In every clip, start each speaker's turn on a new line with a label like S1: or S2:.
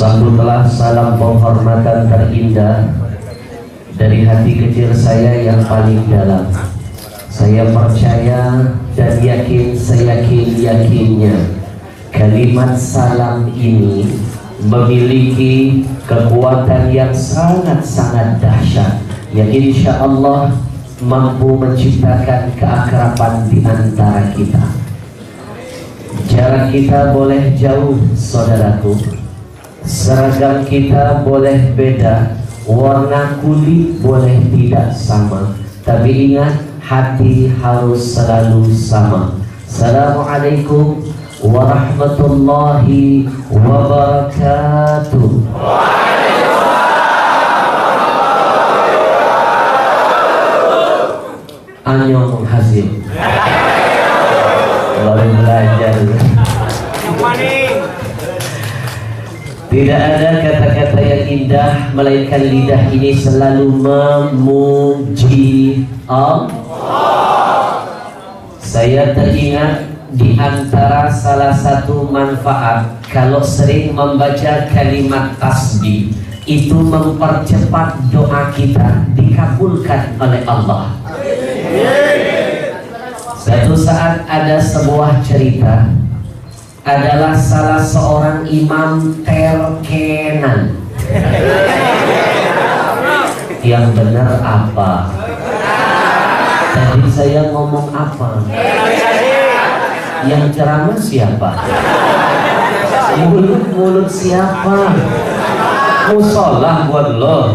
S1: Sambutlah salam penghormatan terindah dari hati kecil saya yang paling dalam. Saya percaya dan yakin, seyakin-yakinnya kalimat salam ini memiliki kekuatan yang sangat-sangat dahsyat, yang insya Allah mampu menciptakan keakraban di antara kita. Jarak kita boleh jauh, saudaraku, seragam kita boleh beda, warna kulit boleh tidak sama, tapi ingat, hati harus selalu sama. Assalamualaikum warahmatullahi wabarakatuh. Annyeong hasil. Baru belajar. Tidak ada kata-kata yang indah melainkan lidah ini selalu memuji Allah. Saya teringat di antara salah satu manfaat kalau sering membaca kalimat tasbih, itu mempercepat doa kita dikabulkan oleh Allah. Satu saat ada sebuah cerita, adalah salah seorang imam terkenan. Yang benar apa? Tadi saya ngomong apa? Yang ceramah siapa? Mulut siapa? Musola buat lo.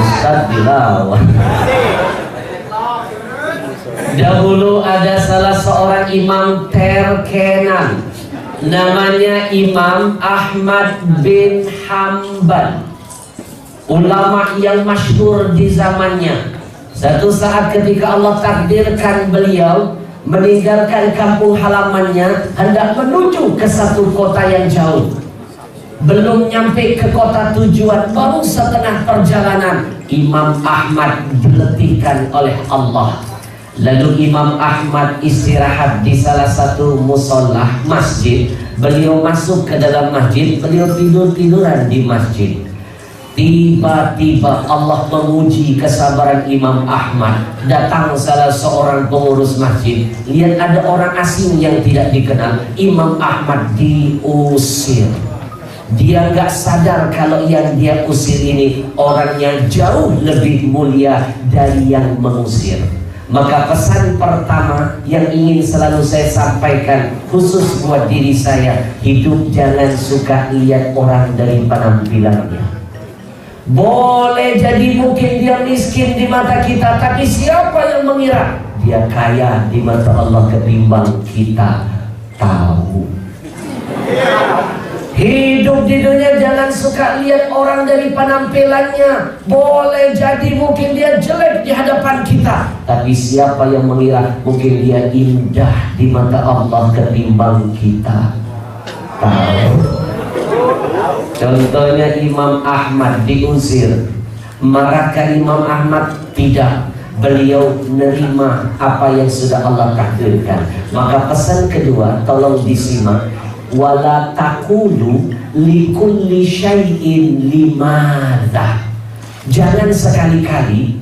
S1: Ustaz dilawan. Dahulu ada salah seorang imam terkenan, namanya Imam Ahmad bin Hanbal, ulama yang masyhur di zamannya. Satu saat ketika Allah takdirkan beliau meninggalkan kampung halamannya, hendak menuju ke satu kota yang jauh. Belum nyampe ke kota tujuan, baru setengah perjalanan, Imam Ahmad diletihkan oleh Allah. Lalu Imam Ahmad istirahat di salah satu musola masjid. Beliau masuk ke dalam masjid, beliau tiduran di masjid. Tiba-tiba Allah menguji kesabaran Imam Ahmad. Datang salah seorang pengurus masjid, lihat ada orang asing yang tidak dikenal. Imam Ahmad diusir. Dia nggak sadar kalau yang dia usir ini orangnya jauh lebih mulia dari yang mengusir. Maka pesan pertama yang ingin selalu saya sampaikan, khusus buat diri saya, hidup jangan suka lihat orang dari penampilannya. Boleh jadi mungkin dia miskin di mata kita, tapi siapa yang mengira dia kaya di mata Allah ketimbang kita tahu. Hidup di dunia jangan suka lihat orang dari penampilannya. Boleh jadi mungkin dia jelek di hadapan kita, tapi siapa yang mengira mungkin dia indah di mata Allah ketimbang kita tahu. Contohnya Imam Ahmad diusir. Marahkah Imam Ahmad? Tidak. Beliau menerima apa yang sudah Allah takdirkan. Maka pesan kedua tolong disimak. Wala taqulu likulli syai'in limadza. Jangan sekali-kali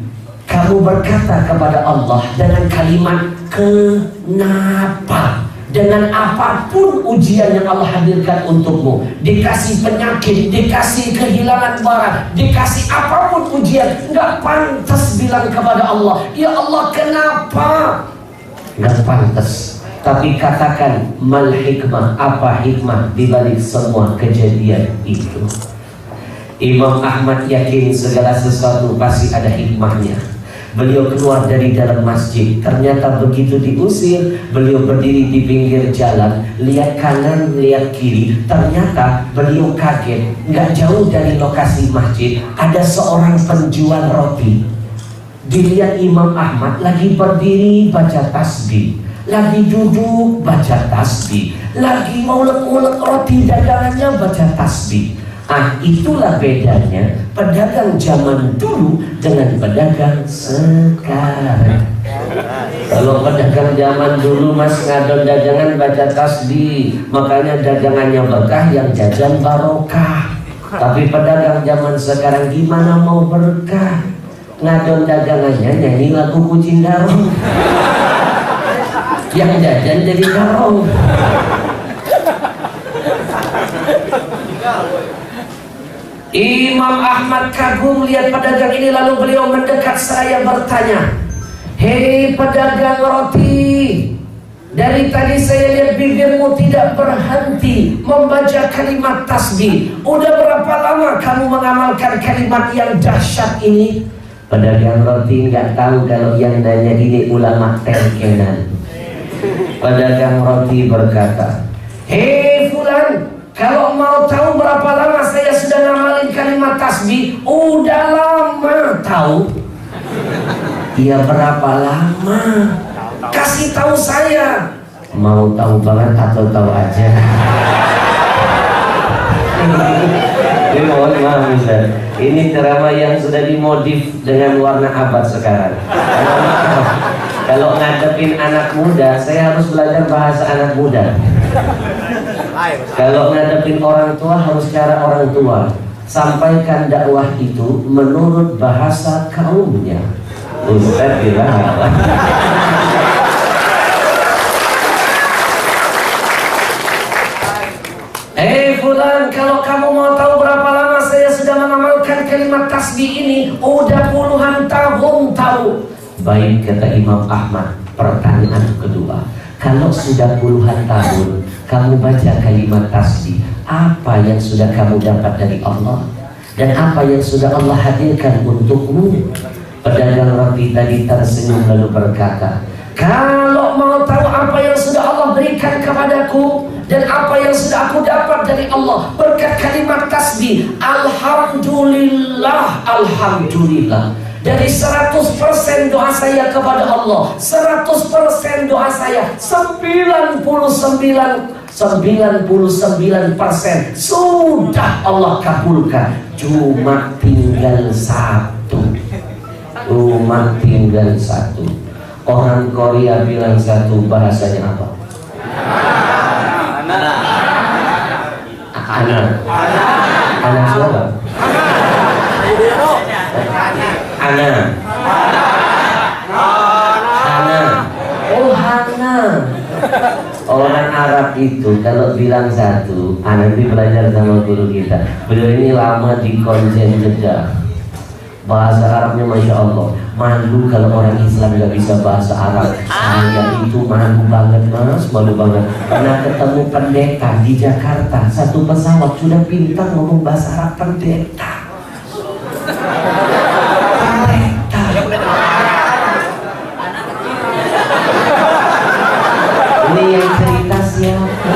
S1: kamu berkata kepada Allah dengan kalimat kenapa. Dengan apapun ujian yang Allah hadirkan untukmu, dikasih penyakit, dikasih kehilangan barang, dikasih apapun ujian, nggak pantas bilang kepada Allah, ya Allah kenapa? Nggak pantas. Tapi katakan mal hikmah, apa hikmah dibalik semua kejadian itu. Imam Ahmad yakin segala sesuatu pasti ada hikmahnya. Beliau keluar dari dalam masjid, ternyata begitu diusir, beliau berdiri di pinggir jalan, lihat kanan, lihat kiri, ternyata beliau kaget. Nggak jauh dari lokasi masjid ada seorang penjual roti. Dilihat Imam Ahmad lagi berdiri baca tasbih, lagi duduk baca tasbih, lagi mau ulek-ulek roti dagangannya baca tasbih. Itulah bedanya pedagang zaman dulu dengan pedagang sekarang. Kalau pedagang zaman dulu mas ngadon dagangan baca tasbih, makanya dagangannya berkah, yang jajan barokah. Tapi pedagang zaman sekarang gimana mau berkah? Ngadon dagangannya nyanyi lagu kucing darong, yang jajan jadi darong. Imam Ahmad kagum lihat pedagang ini, lalu beliau mendekat saya bertanya, "Hei pedagang roti, dari tadi saya lihat bibirmu tidak berhenti membaca kalimat tasbih. Udah berapa lama kamu mengamalkan kalimat yang dahsyat ini?" Pedagang roti nggak tahu kalau yang nanya ini ulama terkenan. Pedagang roti berkata, "Hei fulan, kalau mau tahu berapa lama saya sudah ngamalin kalimat tasbih?" "Udah lama." "Tahu?" "Iya, berapa lama? Kasih tahu saya." "Mau tahu banget atau tahu aja?" Ini mohon maaf Ustaz, ini ceramah yang sudah dimodif dengan warna abad sekarang. Kalau ngadepin anak muda, saya harus belajar bahasa anak muda. Kalau ngadepin orang tua, harus cara orang tua. Sampaikan dakwah itu menurut bahasa kaumnya. Ustaz bilang apa? Fulan, kalau kamu mau tahu berapa lama saya sudah mengamalkan kalimat tasbih ini, udah puluhan tahun tahu. Baik, kata Imam Ahmad. Pertanyaan kedua, kalau sudah puluhan tahun kamu baca kalimat tasbih, apa yang sudah kamu dapat dari Allah? Dan apa yang sudah Allah hadirkan untukmu? Pedagang roti tadi tersenyum lalu berkata, "Kalau mau tahu apa yang sudah Allah berikan kepadaku dan apa yang sudah aku dapat dari Allah berkat kalimat tasbih, alhamdulillah, alhamdulillah. Dari 100% doa saya kepada Allah, 100% doa saya, 99% sudah Allah kabulkan. Cuma tinggal satu. Orang Korea bilang satu, bahasanya apa? Anak siapa? Hana. Oh, Hana. Orang Arab itu kalau bilang satu, nanti belajar sama guru kita. Beliau ini lama di Konjen Jeddah. Bahasa Arabnya Masya Allah. Malu kalau orang Islam gak bisa bahasa Arab. Saya itu malu banget mas, malu banget. Pernah ketemu pendeta di Jakarta, satu pesawat sudah pintar ngomong bahasa Arab. Pendeta. Ini yang cerita siapa?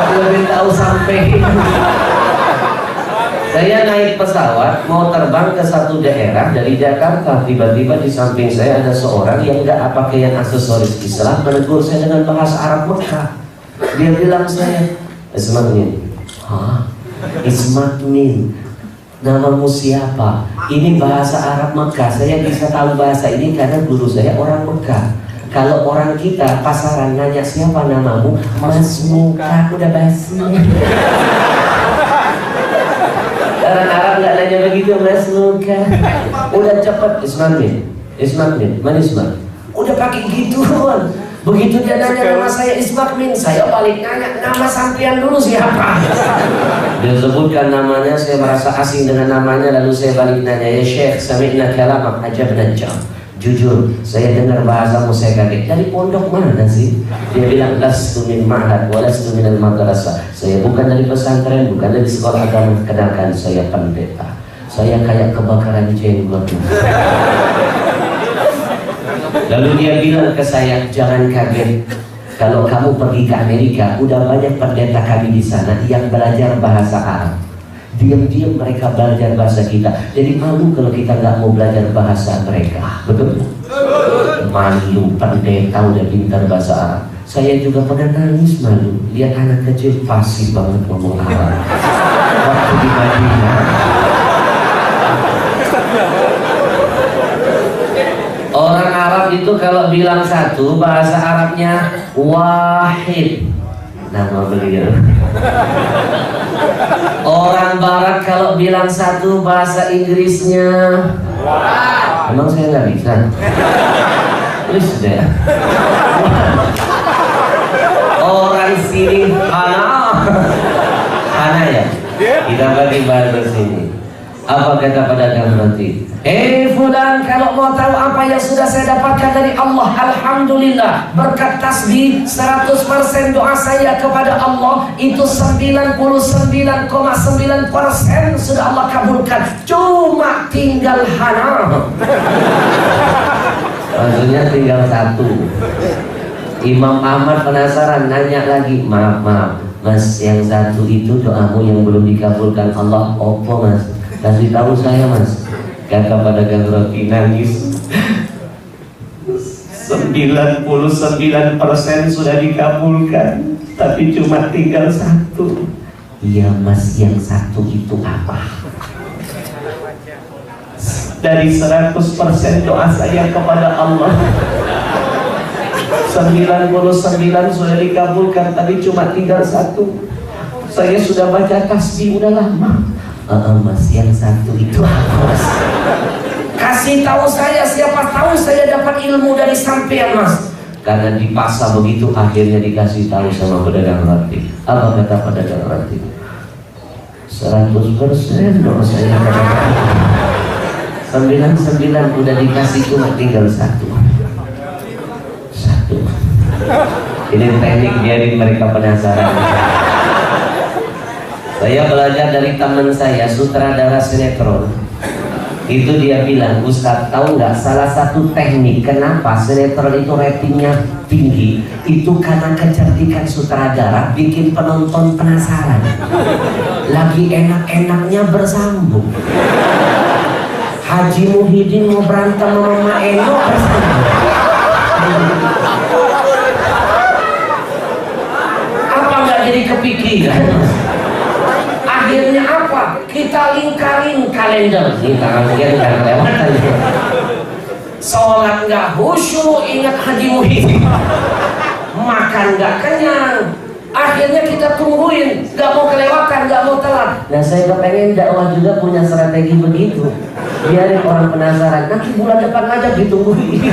S1: Belum tahu sampai. Saya naik pesawat mau terbang ke satu daerah dari Jakarta. Tiba-tiba di samping saya ada seorang yang nggak pakaian aksesoris Islam menegur saya dengan bahasa Arab Mekah. Dia bilang saya, "Ismail." "Hah? Ismail? Namamu siapa?" "Ini bahasa Arab Mekah." Saya bisa tahu bahasa ini karena guru saya orang Mekah. Kalau orang kita pasaran nanya siapa namamu, "Mas Muka." Udah basi. Orang Arab nggak nanya begitu, Mas Muka. Udah cepet, Ismail, mana Ismail? Udah pakai gituan. Begitu dia nanya nama saya Ismail, saya balik nanya nama sampean dulu siapa. Dia sebutkan namanya, saya merasa asing dengan namanya, lalu saya balik nanya, "Ya Syekh, sami'na kalamak ajabna jam." Jujur, saya dengar bahasamu saya kaget. "Dari pondok mana sih?" Dia bilang, "Lastu min ma'had wa lastu minal madrasah." Saya bukan dari pesantren, bukan dari sekolah agama. Kenalkan, saya pendeta. Saya kayak kebakaran jenggot. Lalu dia bilang ke saya, "Jangan kaget. Kalau kamu pergi ke Amerika, udah banyak pendeta kami di sana yang belajar bahasa Arab. Diam-diam mereka belajar bahasa kita. Jadi malu kalau kita nggak mau belajar bahasa mereka." Betul? Malu, pendeta udah pintar bahasa Arab. Saya juga pernah nangis malu lihat anak kecil fasih banget ngomong Arab. waktu di Madinah. Orang Arab itu kalau bilang satu, bahasa Arabnya wahid, nama beliau. Orang Barat kalau bilang satu, bahasa Inggrisnya emang saya nggak bisa. Terus deh. Orang sini Hana ya. Kita bagi bahasa sini. Apa kata pedagang roti? Fulan, kalau mau tahu apa yang sudah saya dapatkan dari Allah, alhamdulillah, berkat tasbih 100% doa saya kepada Allah itu 99,9% sudah Allah kabulkan. Cuma tinggal Hana. Maksudnya tinggal satu. Imam Ahmad penasaran, nanya lagi, maaf mas, yang satu itu doamu yang belum dikabulkan Allah, opo mas? Kasih tahu saya mas. Kata pedagang roti nangis. 99% sudah dikabulkan, tapi cuma tinggal satu. Iya mas, yang satu itu apa? Dari 100% doa saya kepada Allah, 99 sudah dikabulkan, tapi cuma tinggal satu. Saya sudah baca tasbih udah lama. Mas, yang satu itu apa mas? Kasih tahu saya, siapa tahu saya dapat ilmu dari sampean mas. Karena di pasar begitu, akhirnya dikasih tahu sama pedagang roti. Apa kata pedagang roti? 100% doa saya kepada 99 udah dikasih, cuma tinggal satu. Ini teknik biarin mereka penasaran. Saya belajar dari teman saya, sutradara sinetron. Itu dia bilang, Ustadz tahu nggak salah satu teknik kenapa sinetron itu ratingnya tinggi? Itu karena kecerdikan sutradara bikin penonton penasaran. Lagi enak-enaknya bersambung. Haji Muhyiddin mau berantem sama Mama Eno bersambung. Apa nggak jadi kepikiran? Akhirnya apa? Kita lingkarin kalender. Kita mungkin nggak kelewatan. Sholat nggak khusyuk, ingat Haji Muhyiddin. Makan nggak kenyang. Akhirnya kita tungguin, nggak mau kelewatan, nggak mau telat. Nah saya kepengen dakwah juga punya strategi begitu. Biarin orang penasaran. Nanti bulan depan aja ditungguin.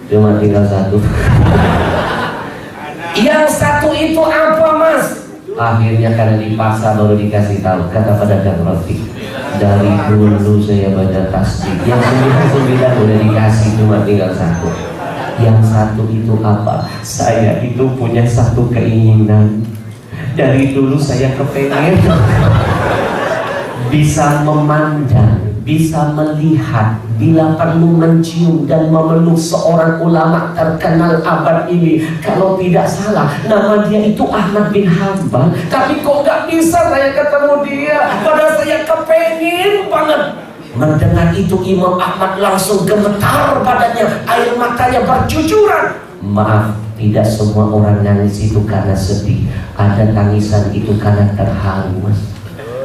S1: Cuma tinggal satu. Yang satu itu apa mas? Akhirnya karena di pasar baru dikasih tahu. Kata pedagang roti, dari dulu saya baca tasbih, yang 99 udah dikasih, cuma tinggal satu. Yang satu itu apa? Saya itu punya satu keinginan. Dari dulu saya kepengen bisa memandang, bisa melihat, bila perlu mencium dan memeluk seorang ulama terkenal abad ini. Kalau tidak salah, nama dia itu Ahmad bin Hanbal. Tapi kok nggak bisa saya ketemu dia? Padahal saya kepengen banget. Mendengar itu Imam Ahmad langsung gemetar badannya, air matanya bercucuran. Maaf, tidak semua orang nangis itu karena sedih. Ada tangisan itu karena terharu mas.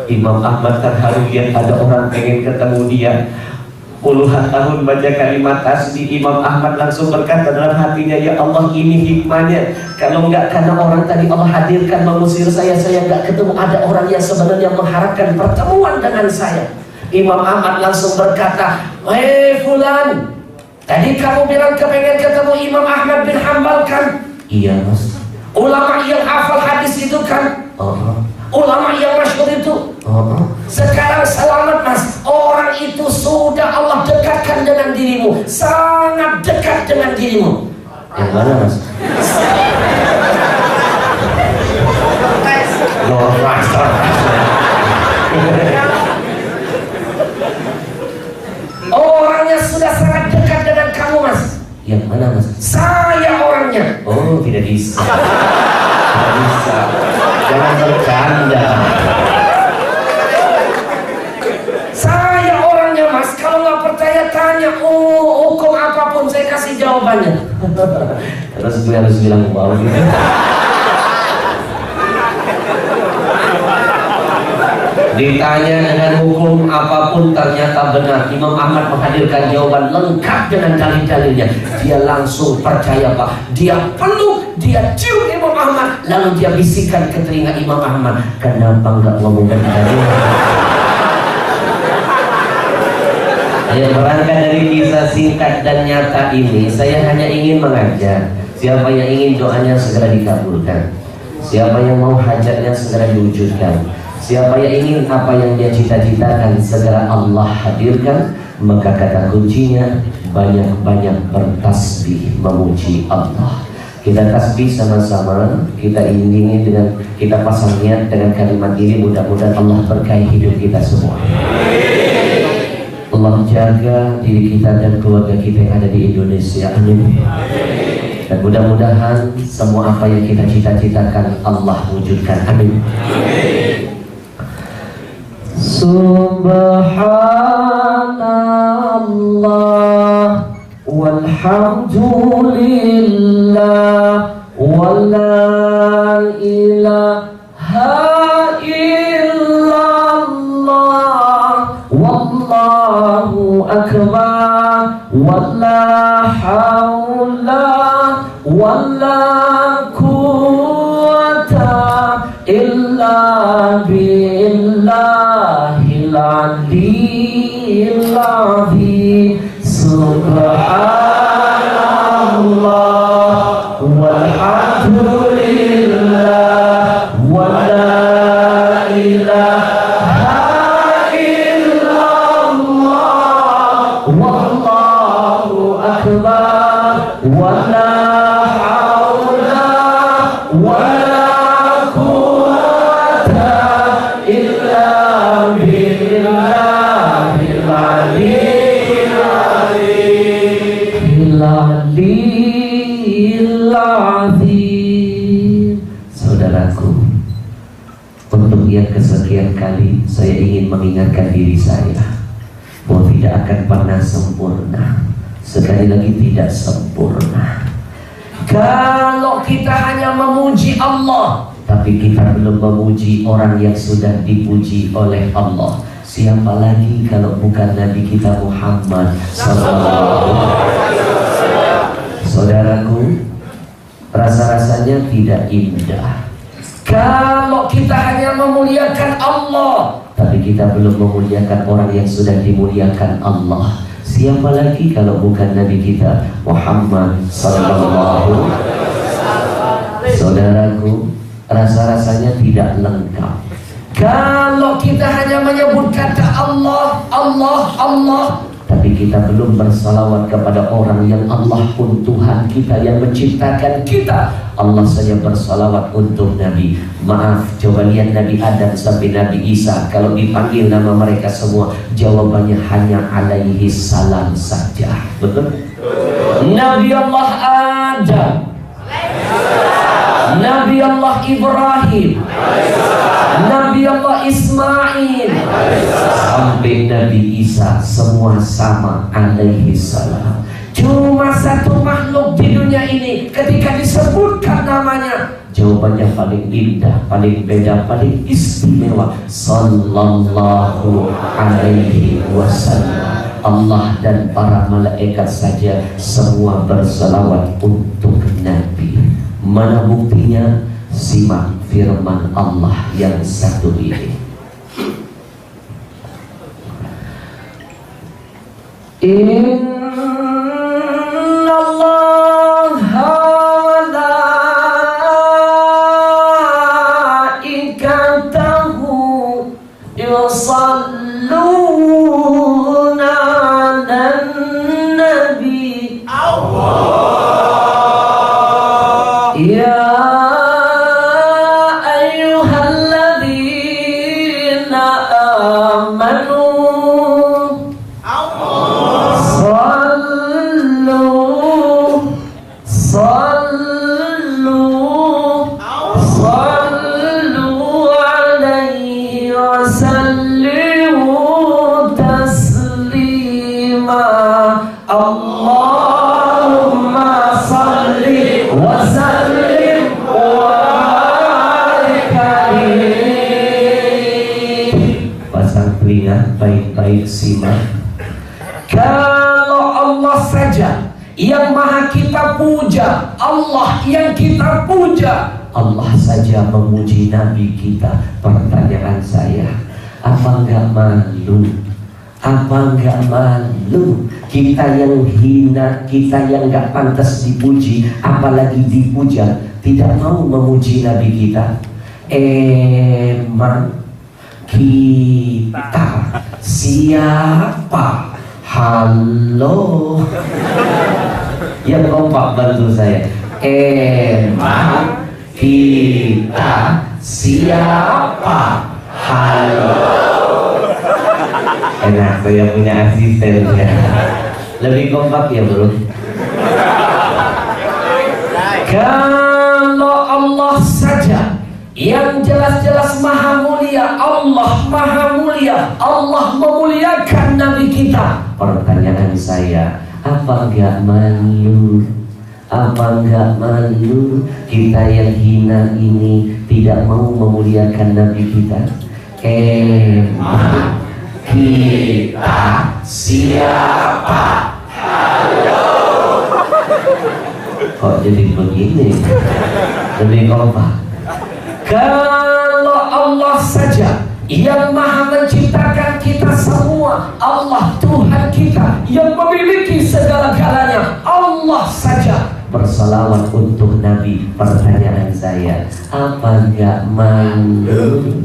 S1: Imam Ahmad terharu lihat ada orang pengen ketemu dia. Puluhan tahun baca kalimat tasbih, Imam Ahmad langsung berkata dalam hatinya, ya Allah, ini hikmahnya. Kalau enggak karena orang tadi Allah hadirkan mengusir saya enggak ketemu. Ada orang yang sebenarnya mengharapkan pertemuan dengan saya. Imam Ahmad langsung berkata, hei fulan, tadi kamu bilang kepengen ketemu Imam Ahmad bin Hanbal kan? Iya mas. Ulama yang hafal hadis itu kan? Ulama yang masyhur itu? Sekarang selamat mas, orang itu sudah Allah dekatkan dengan dirimu, sangat dekat dengan dirimu. Yang mana mas? Orangnya sudah sangat dekat dengan kamu mas. Yang mana mas? Saya orangnya. Oh tidak bisa. Tidak bisa. Jangan bercanda. Saya orangnya mas. Kalau nggak percaya tanya. Hukum apapun saya kasih jawabannya. Terus gue harus bilang wow gitu. Ditanya dengan hukum apapun ternyata benar. Imam Ahmad menghadirkan jawaban lengkap dengan dalil-dalilnya. Dia langsung percaya Pak. Dia peluk, dia cium Imam Ahmad, lalu dia bisikan ke telinga Imam Ahmad, kenapa enggak ngomongkan tadi? Berangkat dari kisah singkat dan nyata ini, saya hanya ingin mengajak siapa yang ingin doanya segera dikabulkan, siapa yang mau hajatnya segera diwujudkan, siapa yang ingin apa yang dia cita-citakan segera Allah hadirkan. Maka kata kuncinya banyak-banyak bertasbih memuji Allah. Kita tasbih sama-sama, kita iringi dengan, kita pasang niat dengan kalimat ini. Mudah-mudahan Allah berkahi hidup kita semua. Allah jaga diri kita dan keluarga kita yang ada di Indonesia. Amin. Dan mudah-mudahan semua apa yang kita cita-citakan Allah wujudkan. Amin. Subhanallah walhamdulillah wa la ilaha illallah wallahu akbar wa la hawla wa la quwwata illa billahil aliyyil azim. Subhanallah walhamdulillah wa la ilaha illallah wallahu akbar wa la hawla wa la quwwata illa billahil aliyyil azim. Saudaraku, untuk yang kesekian kali saya ingin mengingatkan diri saya bahwa tidak akan pernah sempurna. Sekali lagi tidak sempurna. Kalau kita hanya memuji Allah tapi kita belum memuji orang yang sudah dipuji oleh Allah, siapa lagi kalau bukan Nabi kita Muhammad sallallahu alaihi wasallam. Saudaraku, rasa-rasanya tidak indah kalau kita hanya memuliakan Allah tapi kita belum memuliakan orang yang sudah dimuliakan Allah. Siapa lagi kalau bukan Nabi kita Muhammad sallallahu alaihi wasallam. Saudaraku, rasa-rasanya tidak lengkap kalau kita hanya menyebut kata Allah, Allah, Allah, tapi kita belum bersalawat kepada orang yang Allah pun Tuhan kita yang menciptakan kita. Allah saja bersalawat untuk Nabi. Maaf, coba lihat Nabi Adam sampai Nabi Isa, kalau dipanggil nama mereka semua jawabannya hanya alaihi salam saja. Betul? Nabi Allah Adam, Nabi Allah Ibrahim, Nabi Allah Ismail, sampai Nabi Isa, semua sama alaihi salam. Cuma satu makhluk di dunia ini ketika disebutkan namanya jawabannya paling indah, paling beda, paling istimewa, sallallahu alaihi wasallam. Allah dan para malaikat saja semua berselawat untuk Nabi. Mana buktinya? Simak firman Allah yang satu ini. Inna Allaha malaikatahu yusalluna 'alan nabi. Ya ayyuhalladzina amanu Allahumma salli wa sallim wa barik alaihi. pasang telinga, baik-baik simak. Kalau Allah saja yang maha kita puja, Allah yang kita puja, Allah saja memuji Nabi kita. Pertanyaan saya, apa enggak malu? Apa enggak malu? Kita yang hina, kita yang enggak pantas dipuji, apalagi dipuja, tidak mau memuji Nabi kita. Emang kita siapa? Halo, yang kompak bantu saya. Emang kita siapa? Halo. Enak, saya punya asisten ya. Lebih kompak ya bro. Kalau Allah saja yang jelas-jelas maha mulia, Allah maha mulia, Allah memuliakan Nabi kita. Pertanyaan saya, apa enggak malu? Apa enggak malu kita yang hina ini tidak mau memuliakan Nabi kita? Emang kita siapa? Halo. Kok jadi begini? Lebih kompak. Kalau Allah saja yang maha menciptakan kita semua, Allah Tuhan kita yang memiliki segala-galanya, Allah saja bersalawat untuk Nabi. Pertanyaan saya, apa enggak malu?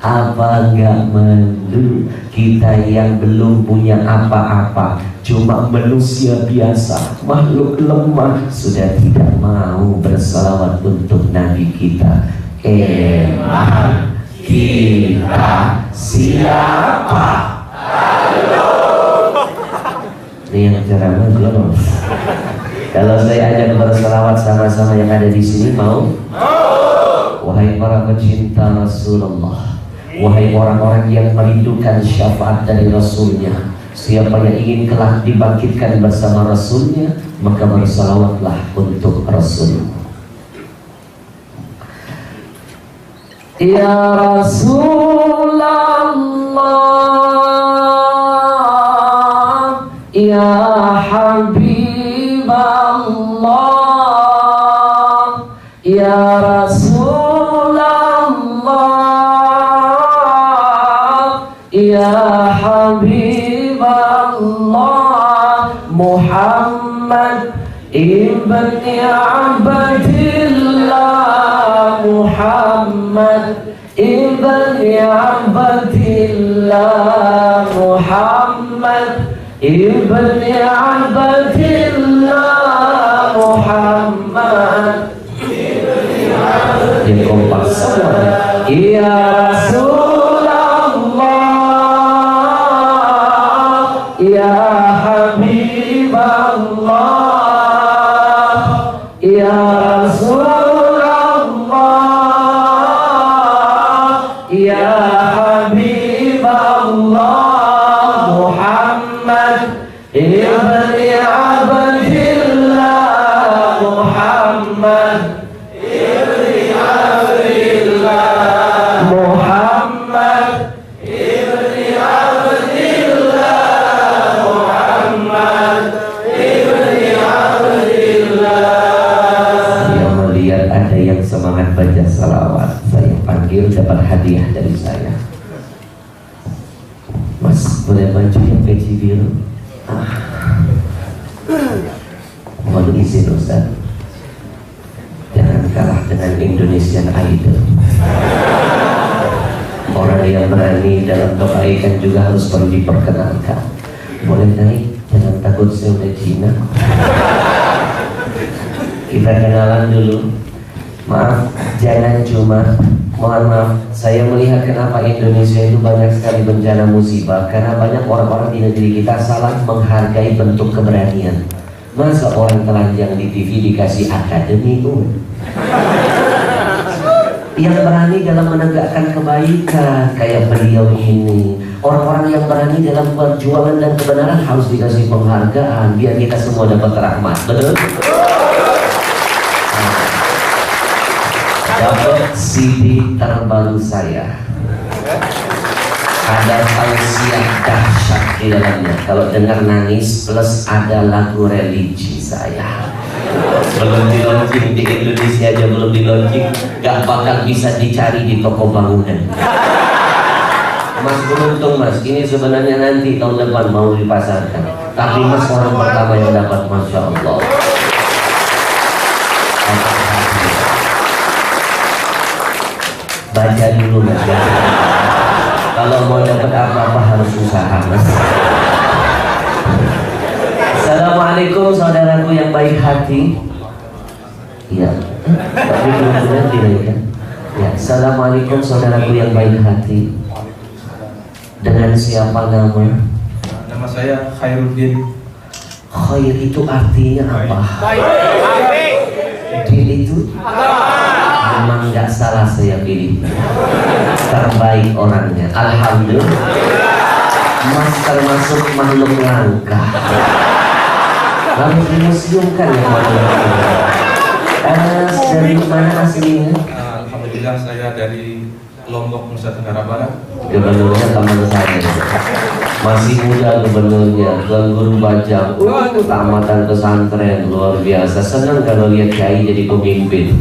S1: Apa enggak malu kita yang belum punya apa-apa, cuma manusia biasa, makhluk lemah, sudah tidak mau bersalawat untuk Nabi kita? Emang kita siapa? Halo. Ini yang ceramah belum. Kalau saya ajak bersalawat sama-sama yang ada di sini, mau? Wahai para pecinta Rasulullah, wahai orang-orang yang merindukan syafaat dari Rasulnya, siapa yang ingin kelak dibangkitkan bersama Rasulnya, maka bersalawatlah untuk Rasul. Ya Rasulullah, ya Habiballah, ya Rasulullah, ya Habiballah. Muhammad ibni Abdillah, Muhammad ibni Abdillah, Muhammad ibni Abdillah, Muhammad ibni Abdillah. Yang kompak semua. Ya Rasulullah, ya Habiballah, ya Rasulullah, ya Habiballah. Muhammad ibni Abdillah, Muhammad ibni Abdillah, Muhammad ibni Abdillah, Muhammad ibni Abdillah. Saya melihat ada yang semangat baca salawat, saya panggil dapat hadiah dari saya. Mas, boleh baju yang peci biru? Mohon izin Ustaz, jangan kalah dengan Indonesian Idol. Orang yang berani dalam kebaikan juga harus perlu diperkenalkan. Boleh naik, jangan takut saya udah Cina. Kita kenalan dulu. Maaf, jangan cuma, mohon maaf, saya melihat kenapa Indonesia itu banyak sekali bencana musibah, karena banyak orang-orang di negeri kita salah menghargai bentuk keberanian. Masa orang telanjang di TV dikasih akademi yang berani dalam menegakkan kebaikan kayak beliau ini. Orang-orang yang berani dalam perjuangan dan kebenaran harus dikasih penghargaan biar kita semua dapat rahmat. Betul? Dapat CD terbaru saya. Ada tausiah dahsyat di dalamnya. Kalau dengar nangis plus ada lagu religi saya. Belum di launching di Indonesia aja, belum di launching, gak bakal bisa dicari di toko bangunan. Mas beruntung mas, ini sebenarnya nanti tahun depan mau dipasarkan. Tapi mas orang pertama yang dapat, Masya Allah. Baca dulu mas ya. Kalau mau dapat apa-apa harus usaha mas. Assalamualaikum saudaraku yang baik hati. Iya, tapi belum tidak ya. Ya, assalamualaikum saudaraku yang baik hati. Dengan siapa nama?
S2: Nama saya Khairuddin.
S1: Khair itu artinya apa? Din itu memang nggak salah saya pilih. Terbaik orangnya. Alhamdulillah. Mas termasuk makhluk langka. Lalu dimuseumkan yang mana? Dari mana aslinya?
S2: Alhamdulillah saya dari Lombok, Nusa Tenggara Barat.
S1: Gubernurnya teman saya, masih muda gubernurnya, Tuan Guru Bajang, tamatan pesantren luar biasa. Senang kalau lihat kiai jadi pemimpin.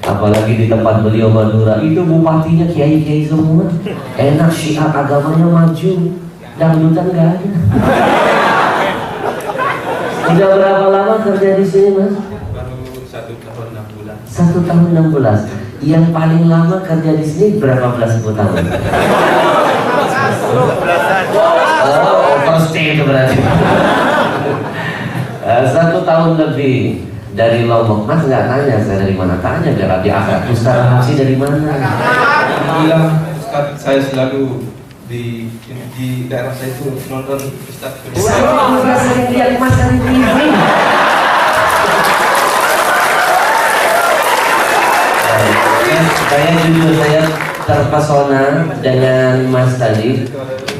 S1: Apalagi di tempat beliau Madura, itu bupatinya kiai-kiai semua. Enak, syiar agamanya maju, dangdutan gak ada. Udah berapa lama kerja di sini mas?
S2: Baru 1 tahun 6 bulan.
S1: 1 tahun 6 bulan. Yang paling lama kerja di sini berapa belas tahun? Oh, pasti itu berarti. 1 tahun lebih dari Lombok. Mas nggak tanya saya dari mana, tanya biar di akad. Ustaz Hamsi dari mana?
S2: Alhamdulillah saya selalu di daerah saya itu nonton Ustaz.
S1: Saya sering lihat Mas dari TV. Saya jujur, saya terpesona dengan Mas tadi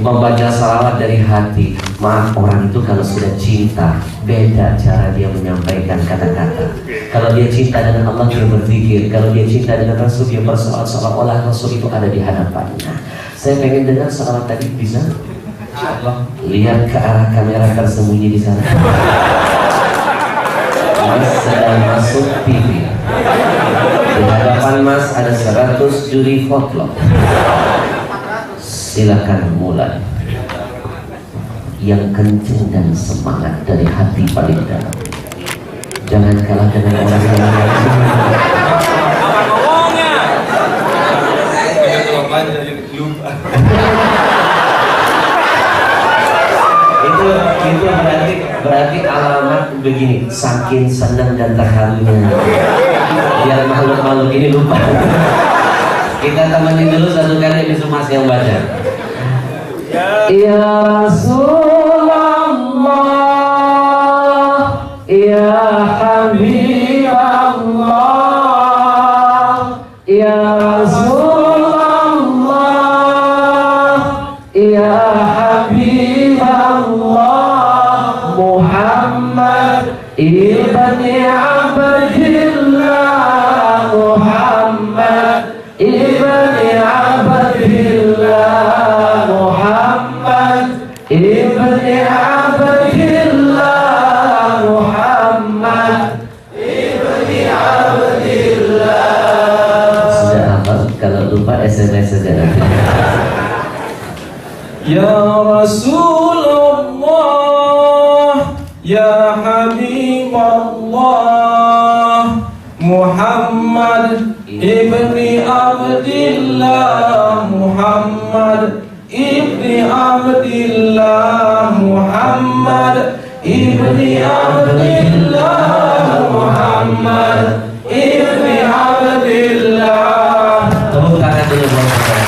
S1: membaca salawat dari hati. Maaf, orang itu kalau sudah cinta beda cara dia menyampaikan kata-kata. Kalau dia cinta dengan Allah dia berzikir, kalau dia cinta dengan Rasul dia bersolat seolah-olah Rasul itu ada di hadapannya. Saya pengen dengar salawat tadi, bisa?
S2: Insyaallah.
S1: Lihat ke arah kamera tersembunyi di sana. Mas sedang masuk TV. Di hadapan Mas ada 100 juri foto. Silakan mulai. Yang kenceng dan semangat dari hati paling dalam. Jangan kalah dengan orang yang lain. Itu berarti alamat begini, saking senang dan terharunya. Biar makhluk-makhluk ini lupa. Kita temenin dulu satu kali ini semua yang baca. Ya Rasulullah, ya Habibullah, ya Rasulullah, ya Habibullah, Muhammad ibni Abdillah, Muhammad ibni Abdillah, Muhammad ibni Abdillah, Muhammad ibni Abdillah. Sudah hafal? Kalau lupa SMS saja.
S2: Ya Rasulullah, ya Habibullah, Muhammad ibni Abdillah, Muhammad ibni Abdillah, Muhammad ibni Abdillah, Muhammad ibni Abdillah.
S1: Tepuk tangan dulu buat saya.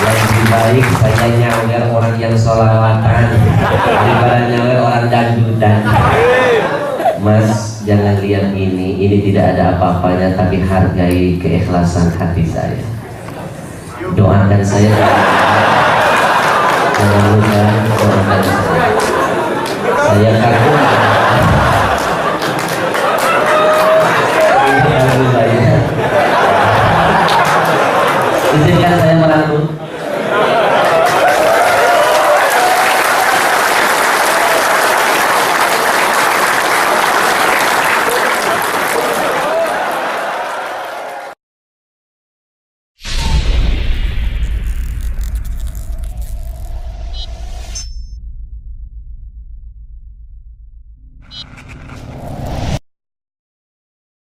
S1: Lebih baik saya nyawer orang yang sholawatan daripada nyawer orang dangdutan. Mas, jangan lihat ini tidak ada apa-apanya, tapi hargai keikhlasan hati saya. Doakan saya jangan lupa